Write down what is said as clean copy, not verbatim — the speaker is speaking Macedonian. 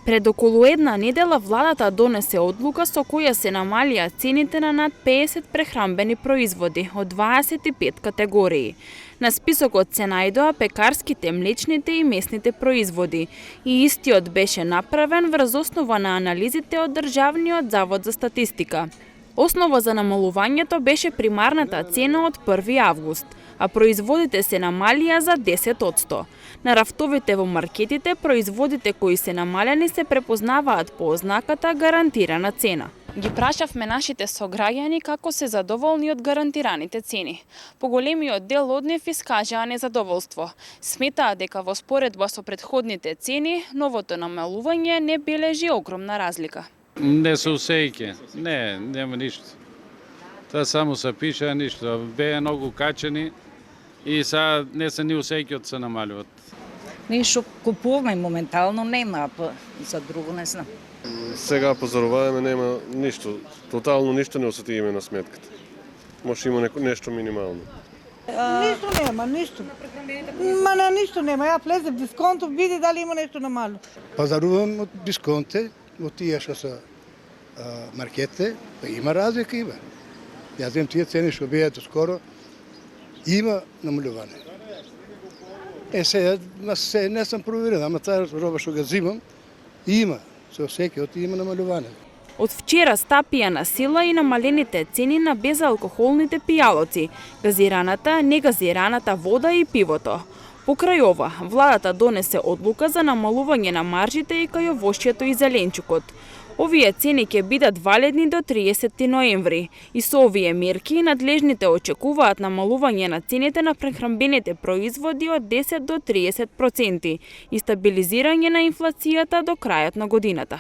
Пред околу една недела владата донесе одлука со која се намалија цените на над 50 прехранбени производи од 25 категории. На списокот се најдоа пекарските, млечните и месните производи и истиот беше направен врз основа на анализите од Државниот завод за статистика. Основа за намалувањето беше примарната цена од 1 август, а производите се намалија за 10%. На рафтовите во маркетите, производите кои се намалени се препознаваат по ознаката гарантирана цена. Ги прашавме нашите сограѓани како се задоволни од гарантираните цени. Поголемиот дел од нив искажаа незадоволство. Сметаа дека во споредба со претходните цени, новото намалување не бележи огромна разлика. Не се усејќа. Не, нема ништо. Тоа само се пише, ништо. Беа многу качени и сега не се ни усејќаат се намалуват. Ништо купуваме моментално нема, а за друго не знам. Сега позоруваме нема ништо. Тотално ништо не осетиме на сметката. Може има нешто минимално. Ништо нема, ништо. Ма на ништо нема. Ја влезев в дисконтов, види дали има нешто намало. Пазарувам од дисконте, од тие што се маркетите, има разлика, има. Јас знам тие цени што беа скоро, има намалување. Сега не сум проверил, ама таа роба што ga зимам, има, се осеќа, има намалување. Од вчера стапија на сила и намалените цени на безалкохолните пијалоци, газираната, негазираната вода и пивото. Покрај ова, владата донесе одлука за намалување на маржите и кај овошјето и зеленчукот. Овие цени ќе бидат валидни до 30 ноември и со овие мерки надлежните очекуваат намалување на цените на прехранбените производи од 10 до 30% и стабилизирање на инфлацијата до крајот на годината.